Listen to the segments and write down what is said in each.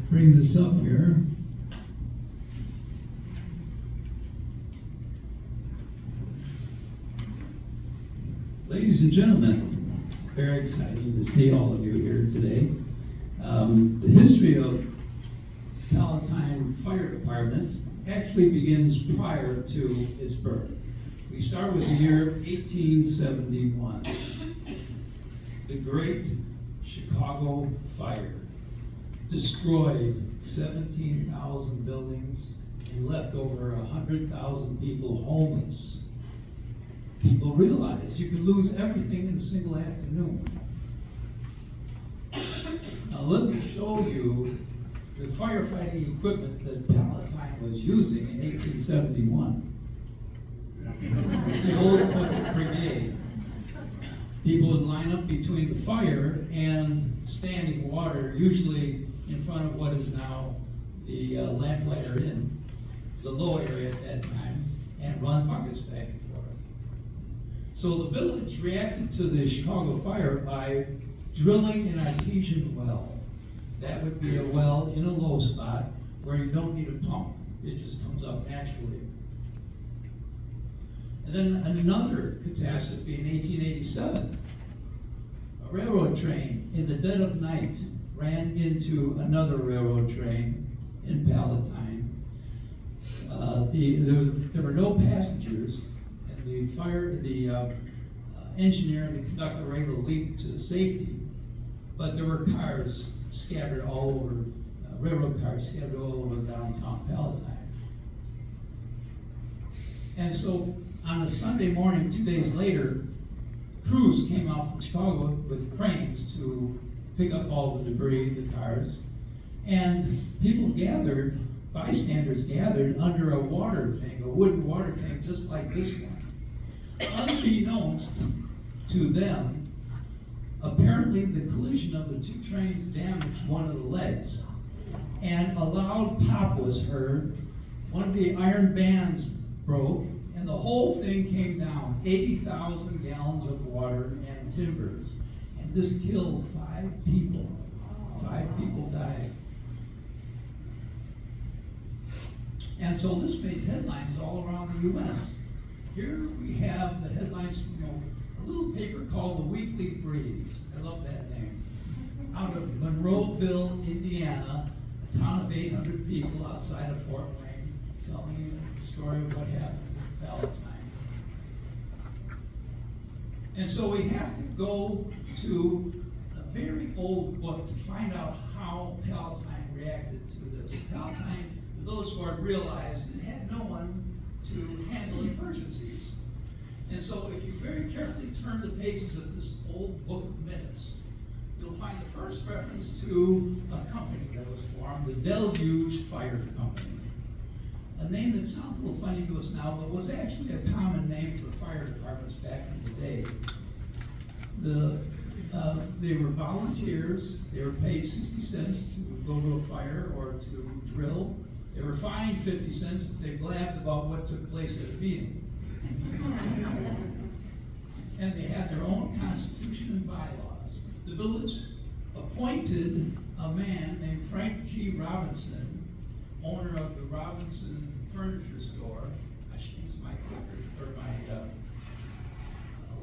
Bring this up here. Ladies and gentlemen, it's very exciting to see all of you here today. The history of Palatine Fire Department actually begins prior to its birth. We start with the year 1871. The Great Chicago Fire destroyed 17,000 buildings and left over 100,000 people homeless. People realized you could lose everything in a single afternoon. Now let me show you the firefighting equipment that Palatine was using in 1871. The old bucket brigade. People would line up between the fire and standing water, usually in front of what is now the Lamplighter Inn. It was a low area at that time, and run buckets back and forth. So the village reacted to the Chicago fire by drilling an artesian well. That would be a well in a low spot where you don't need a pump. It just comes up naturally. And then another catastrophe in 1887. A railroad train in the dead of night ran into another railroad train in Palatine. There were no passengers, and the engineer and the conductor were able to leap to safety, but there were cars scattered all over, railroad cars scattered all over downtown Palatine. And so on a Sunday morning, 2 days later, crews came out from Chicago with cranes to pick up all the debris, the cars, and people gathered, bystanders gathered under a water tank, a wooden water tank just like this one. Unbeknownst to them, apparently the collision of the two trains damaged one of the legs, and a loud pop was heard. One of the iron bands broke, and the whole thing came down. 80,000 gallons of water and timbers. And this killed 5 people. 5 people died. And so this made headlines all around the U.S. Here we have the headlines from a little paper called the Weekly Breeze. I love that name. Out of Monroeville, Indiana, a town of 800 people outside of Fort Wayne, telling you the story of what happened with Palatine. And so we have to go to a very old book to find out how Palatine reacted to this. Palatine, the village board realized it had no one to handle emergencies. And so if you very carefully turn the pages of this old book of minutes, you'll find the first reference to a company that was formed, the Deluge Fire Company. A name that sounds a little funny to us now, but was actually a common name for fire departments back in the day. They were volunteers. They were paid 60 cents to go to a fire or to drill. They were fined 50 cents if they blabbed about what took place at a meeting. And they had their own constitution and bylaws. The village appointed a man named Frank G. Robinson, owner of the Robinson Furniture Store. I should use my clicker or my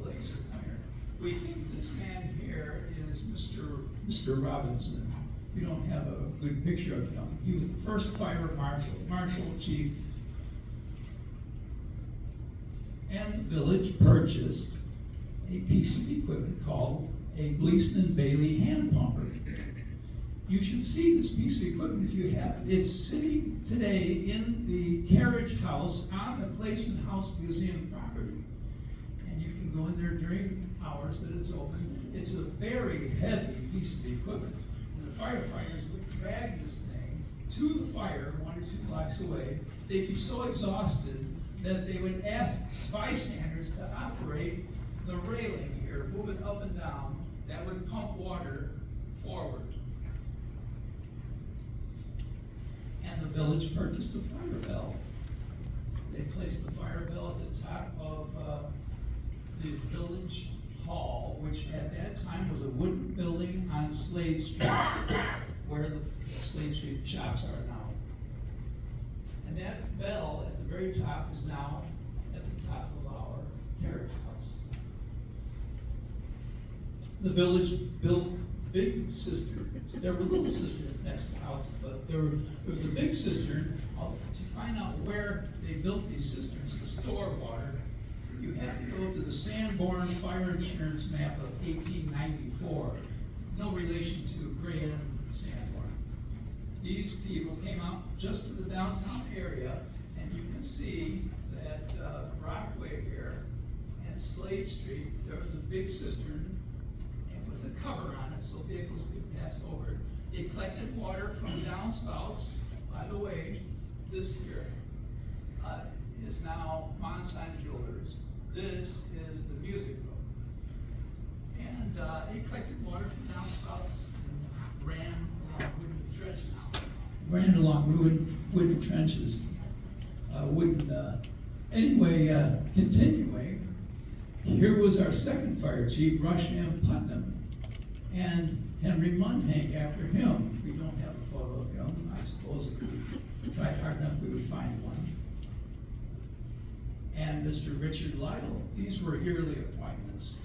laser pointer. We think this man here is Mr. Robinson. We don't have a good picture of him. He was the first fire marshal chief. And the village purchased a piece of equipment called a Gleason and Bailey hand pumper. You should see this piece of equipment if you have it. It's sitting today in the carriage house on the Clayson House Museum property. And you can go in there during hours that it's open. It's a very heavy piece of equipment. And the firefighters would drag this thing to the fire 1 or 2 blocks away. They'd be so exhausted that they would ask bystanders to operate the railing here, move it up and down, that would pump water forward. And the village purchased a fire bell. They placed the fire bell at the top of the village Hall, which at that time was a wooden building on Slade Street, where the Slade Street shops are now. And that bell at the very top is now at the top of our carriage house. The village built big cisterns. There were little cisterns next to the houses, but there was a big cistern. To find out where they built these cisterns to store water, you have to go to the Sanborn Fire Insurance Map of 1894. No relation to Gray and Sanborn. These people came out just to the downtown area, and you can see that Brockway here and Slade Street, there was a big cistern and with a cover on it so vehicles could pass over it. They collected water from downspouts. By the way, this here is now Monsign Jewelers. This is the music room. And they collected water from downspouts and ran along wooden trenches. Ran along wooden trenches. Anyway, continuing, here was our second fire chief, Rusham Putnam, and Henry Munhank after him. We don't have a photo of him. I suppose if we tried hard enough, we would find one. And Mr. Richard Lytle. These were yearly appointments.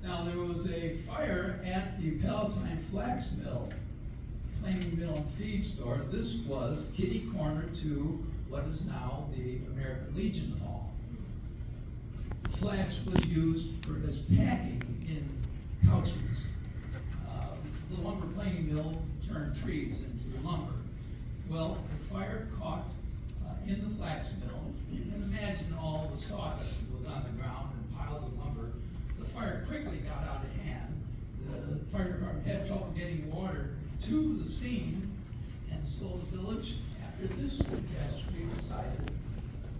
Now, there was a fire at the Palatine Flax Mill, planing mill and feed store. This was kitty corner to what is now the American Legion Hall. Flax was used as packing in couches. The lumber planing mill turned trees into lumber. Well, the fire caught in the flax mill. You can imagine all the sawdust that was on the ground and piles of lumber. The fire quickly got out of hand. The fire department had trouble getting water to the scene, and so the village, after this catastrophe, decided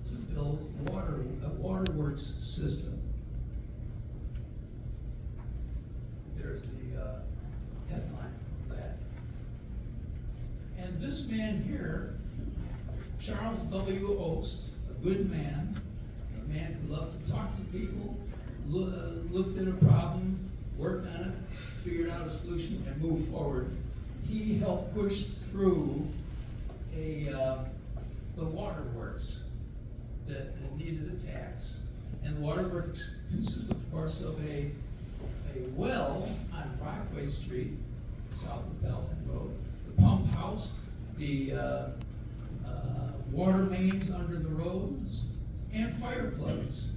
to build a waterworks system. There's the headline of that. And this man here, Charles W. Ost, a good man, a man who loved to talk to people, looked at a problem, worked on it, figured out a solution, and moved forward. He helped push through the waterworks that needed a tax. And the waterworks consists, of course, of a well on Brockway Street, south of Belton Road, the pump house, the water mains under the roads, and fire plugs.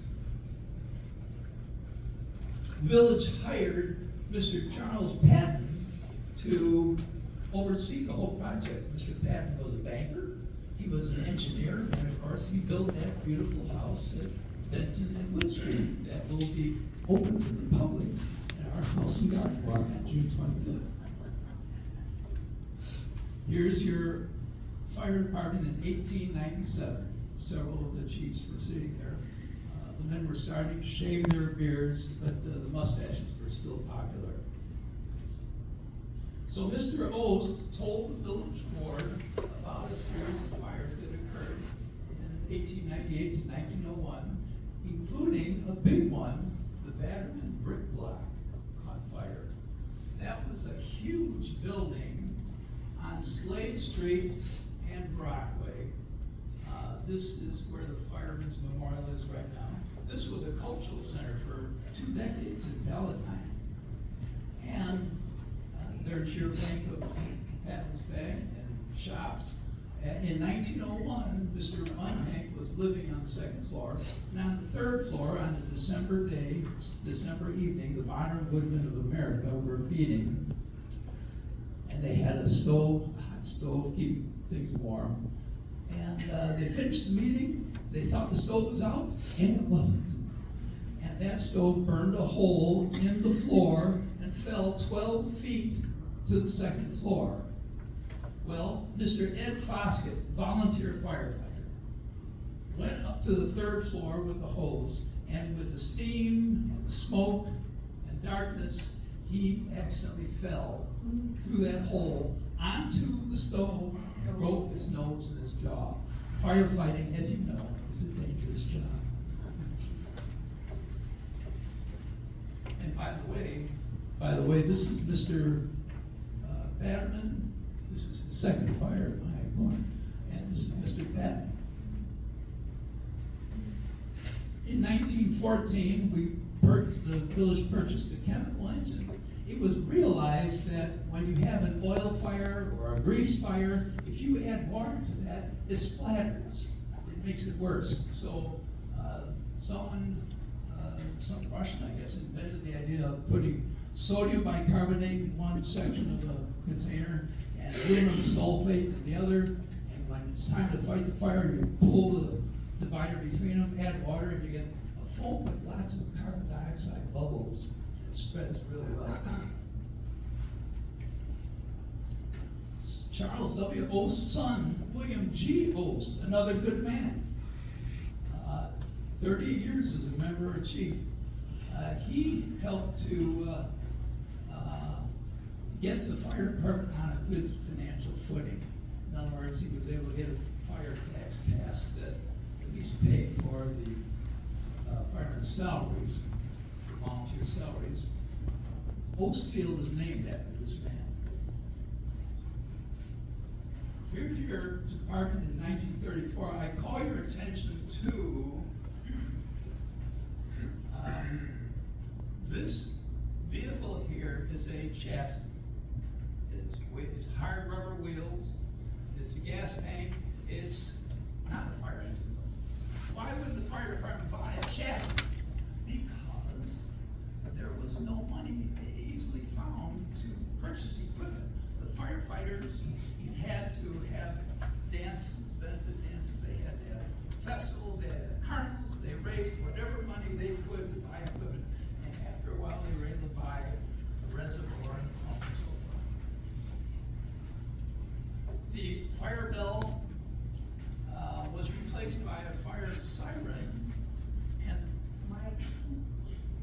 The village hired Mr. Charles Patton to oversee the whole project. Mr. Patton was a banker, he was an engineer, and of course he built that beautiful house at Benton and Wood Street that will be open to the public in our house and garden walk on June 25th. Here's your fire department in 1897. Several of the chiefs were sitting there. The men were starting to shave their beards, but the mustaches were still popular. So Mr. Ost told the village board about a series of fires that occurred in 1898 to 1901, including a big one, the Batterman brick block caught fire. That was a huge building on Slade Street and Brockway. This is where the Firemen's Memorial is right now. This was a cultural center for 2 decades in Palatine. And there's your bank of Patton's Bag and shops. In 1901, Mr. Munhank was living on the 2nd floor. And on the 3rd floor, on a December evening, the Modern Woodmen of America were meeting. And they had a hot stove, keep things warm. And they finished the meeting. They thought the stove was out, and it wasn't. And that stove burned a hole in the floor and fell 12 feet to the 2nd floor. Well, Mr. Ed Foskett, volunteer firefighter, went up to the 3rd floor with a hose, and with the steam and the smoke and darkness, he accidentally fell through that hole onto the stove and broke his nose and his jaw. Firefighting, as you know, is a dangerous job. And by the way, this is Mr. Batterman. This is his second fire at my point, and this is Mr. Dept. In 1914, the village purchased a chemical engine. It was realized that when you have an oil fire or a grease fire, if you add water to that, it splatters. It makes it worse. So some Russian, I guess, invented the idea of putting sodium bicarbonate in one section of the container and aluminum sulfate in the other. And when it's time to fight the fire, you pull the divider between them, add water, and you get a foam with lots of carbon dioxide bubbles. It spreads really well. Charles W. Ost's son, William G. Ost, another good man. 30 years as a member or chief. He helped to get the fire department on a good financial footing. In other words, he was able to get a fire tax passed that at least paid for the firemen's salaries, volunteer salaries. Ost Field is named after this man. Here's your department in 1934. I call your attention to this vehicle here is a chassis. It's hard rubber wheels. It's a gas tank. It's not a fire engine. Why would the fire department buy a chassis? Because there was no money easily found to purchase equipment. The firefighters had to have dances, benefit dances. They had to have festivals. They had carnivals. They raised whatever money they could to buy equipment. And after a while, they were able to buy a reservoir and pump and so forth. The fire bell was replaced by a fire siren. And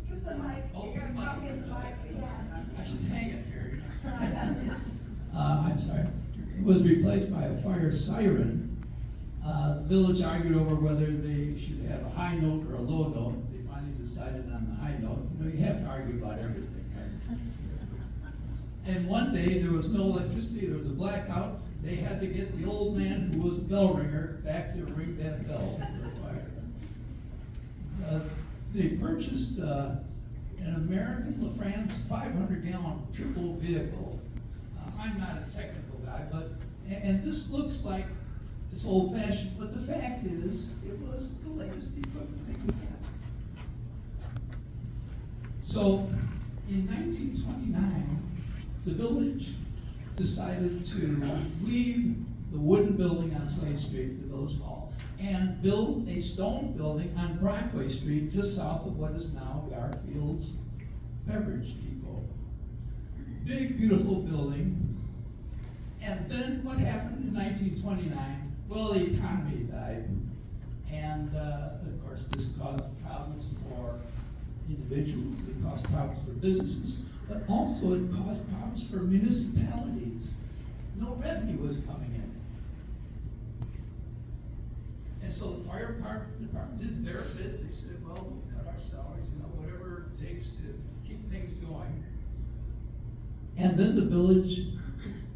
Give the mic. Oh, You're gonna talk in the mic. Yeah. I should hang it here. I'm sorry. It was replaced by a fire siren. The village argued over whether they should have a high note or a low note. They finally decided on the high note. You know, you have to argue about everything. Right? And one day there was no electricity. There was a blackout. They had to get the old man who was the bell ringer back to ring that bell for the fire. They purchased an American LaFrance 500-gallon triple vehicle. I'm not a technical guy, but and this looks like it's old-fashioned, but the fact is, it was the latest equipment they could get. So, in 1929, the village decided to leave the wooden building on Slade Street, the village hall, and build a stone building on Brockway Street, just south of what is now Garfield's Beverage Depot. Big, beautiful building. And then what happened in 1929? Well, the economy died. And of course, this caused problems for individuals, it caused problems for businesses, but also it caused problems for municipalities. No revenue was coming in. And so the fire department did their bit. They said, well, we'll cut our salaries, whatever it takes to keep things going. And then the village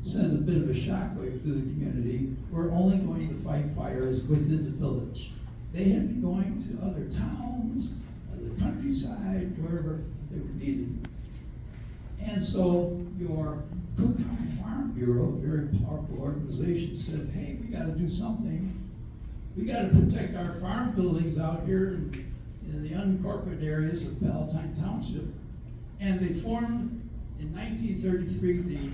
sent a bit of a shockwave through the community. We're only going to fight fires within the village. They had been going to other towns, the countryside, wherever they were needed. And so your Cook County Farm Bureau, a very powerful organization, said, hey, we got to do something. We got to protect our farm buildings out here in the unincorporated areas of Palatine Township. And they formed, in 1933, the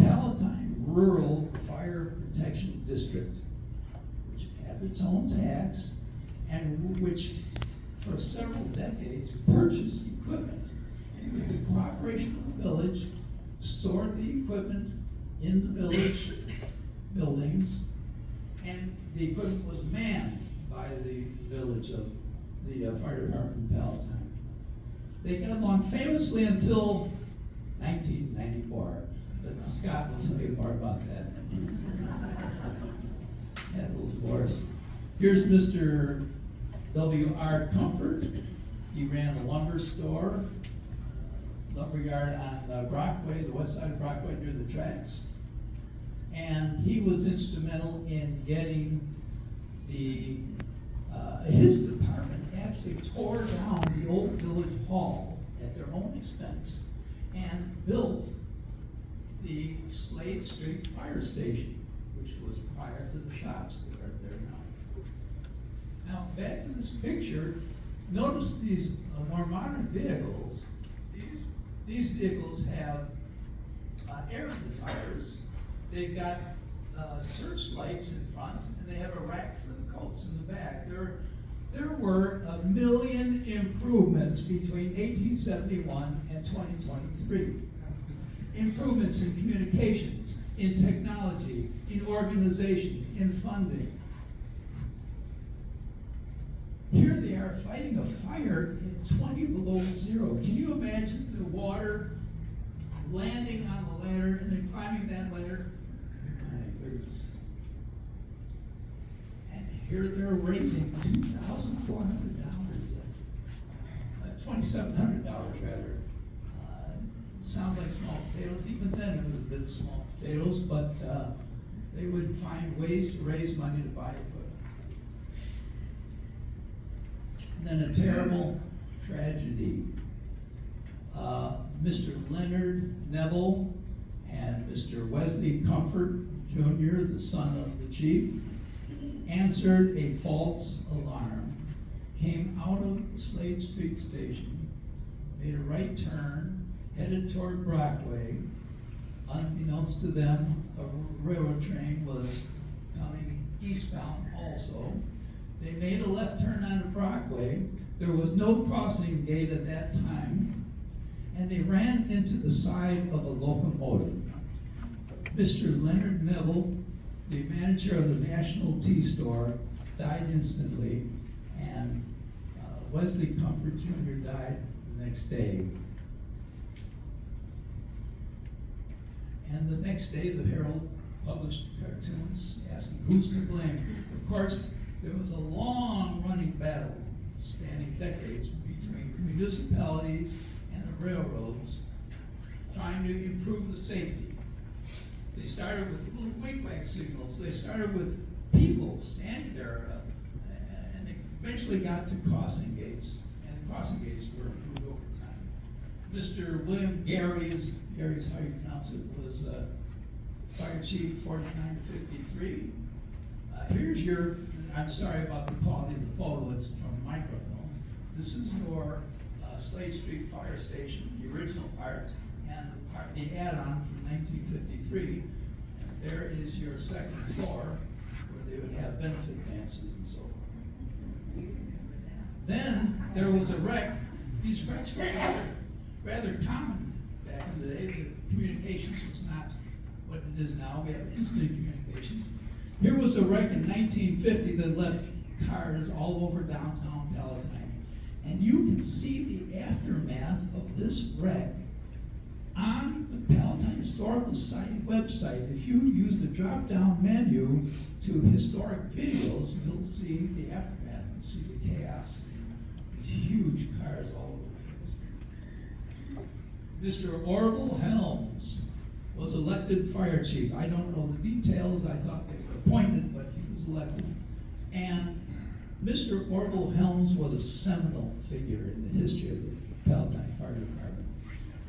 Palatine Rural Fire Protection District, which had its own tax and which for several decades purchased equipment. And with the cooperation of the village, stored the equipment in the village buildings, and the equipment was manned by the village of the fire department in Palatine. They got along famously until 1994. But Scott will tell you more about that. Had a little divorce. Here's Mr. W.R. Comfort. He ran a lumber store. lumberyard on Brockway, the west side of Brockway near the tracks. And he was instrumental in getting his department actually tore down the old village hall at their own expense and built the Slade Street Fire Station, which was prior to the shops that are there now. Now, back to this picture, notice these more modern vehicles. These vehicles have air in the tires. They've got searchlights in front, and they have a rack for the coats in the back. There were 1 million improvements between 1871 and 2023. Improvements in communications, in technology, in organization, in funding. Here they are fighting a fire at 20 below zero. Can you imagine the water landing on the ladder and then climbing that ladder? My goodness. And here they're raising $2,400, $2,700 rather. Sounds like small potatoes. Even then it was a bit small potatoes, but they would find ways to raise money to buy equipment. And then a terrible tragedy. Mr. Leonard Neville and Mr. Wesley Comfort Jr., the son of the chief, answered a false alarm, came out of the Slade Street station, made a right turn, headed toward Brockway. Unbeknownst to them, a railroad train was coming eastbound also. They made a left turn onto Brockway. There was no crossing gate at that time, and they ran into the side of a locomotive. Mr. Leonard Neville, the manager of the National Tea Store, died instantly, and Wesley Comfort Jr. died the next day. And the next day, the Herald published cartoons asking who's to blame. Of course, there was a long-running battle spanning decades between municipalities and the railroads trying to improve the safety. They started with little wig-wag signals. They started with people standing there, and they eventually got to crossing gates. And crossing gates were improved over time. Mr. William Gary's how you pronounce it, was fire chief 49 to 53. Here's your, I'm sorry about the quality of the photo, it's from microfilm. This is your Slade Street Fire Station, the original fire, and the add-on from 1953. And there is your second floor, where they would have benefit dances and so forth. Then there was a wreck. These wrecks were rather common back in the day. The communications was not what it is now. We have instant communications. Here was a wreck in 1950 that left cars all over downtown Palatine. And you can see the aftermath of this wreck on the Palatine Historical Society website. If you use the drop-down menu to historic videos, you'll see the aftermath and see the chaos. These huge cars all over the place. Mr. Orville Helms was elected fire chief. I don't know the details. I thought they were appointed, but he was elected. And Mr. Orville Helms was a seminal figure in the history of the Palatine Fire Department.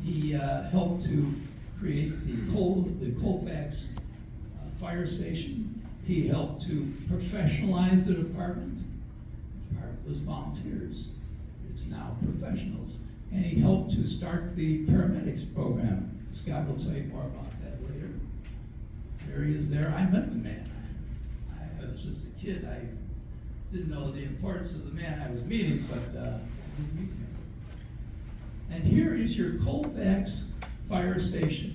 He helped to create the Colfax fire station. He helped to professionalize the department. The department was volunteers. It's now professionals. And he helped to start the paramedics program. Scott will tell you more about that later. There he is there. I met the man. I was just a kid. I didn't know the importance of the man I was meeting, but I did meet him. And here is your Colfax fire station.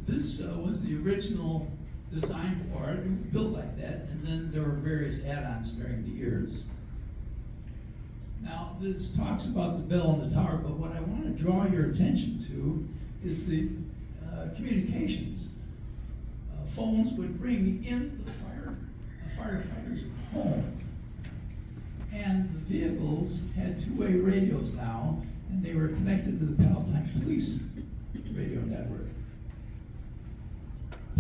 This was the original design for it. It was built like that, and then there were various add-ons during the years. Now, this talks about the bell and the tower, but what I want to draw your attention to is the communications. Phones would ring in the firefighter's home. And the vehicles had two-way radios now, and they were connected to the Palatine Police radio network.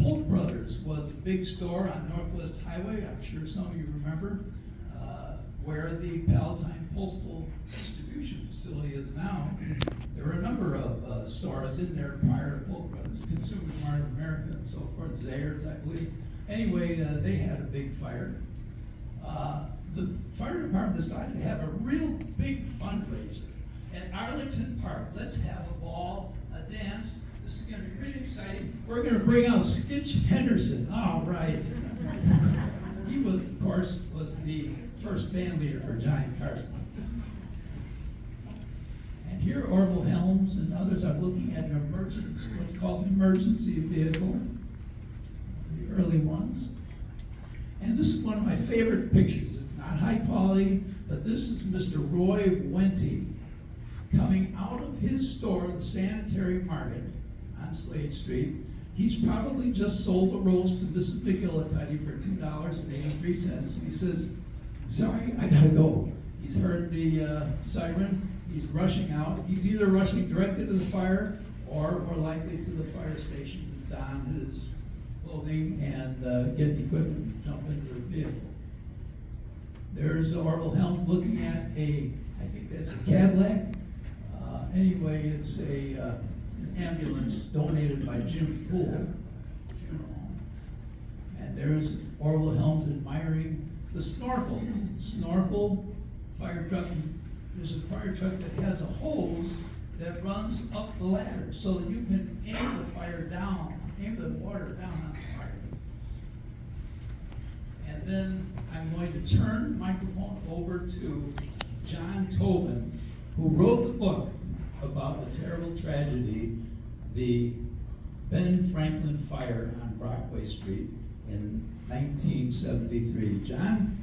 Polk Brothers was a big store on Northwest Highway. I'm sure some of you remember where the Palatine Postal Distribution Facility is now. There were a number of stores in there prior to Polk Brothers, Consumer Mart of America and so forth, Zayre's, I believe. Anyway, they had a big fire. The fire department decided to have a real big fundraiser at Arlington Park. Let's have a ball, a dance. This is going to be really exciting. We're going to bring out Skitch Henderson. All right. He was, of course, was the first band leader for Johnny Carson. And here Orville Helms and others are looking at an emergency, what's called an emergency vehicle, the early ones. And this is one of my favorite pictures. It's not high quality, but this is Mr. Roy Wente coming out of his store, the Sanitary Market on Slade Street. He's probably just sold the rolls to Mrs. McGillicuddy for $2.83. And he says, sorry, I gotta go. He's heard the siren, he's rushing out. He's either rushing directly to the fire or more likely to the fire station to don his clothing and get the equipment and jump into the vehicle. There's Orville Helms looking at I think that's a Cadillac. Anyway, it's an ambulance donated by Jim Poole Funeral Home. And there's Orville Helms admiring the snorkel. Snorkel fire truck. There's a fire truck that has a hose that runs up the ladder so that you can aim the fire down, aim the water down on the fire. And then I'm going to turn the microphone over to John Tobin, who wrote the book about the terrible tragedy, the Ben Franklin fire on Brockway Street in 1973. John?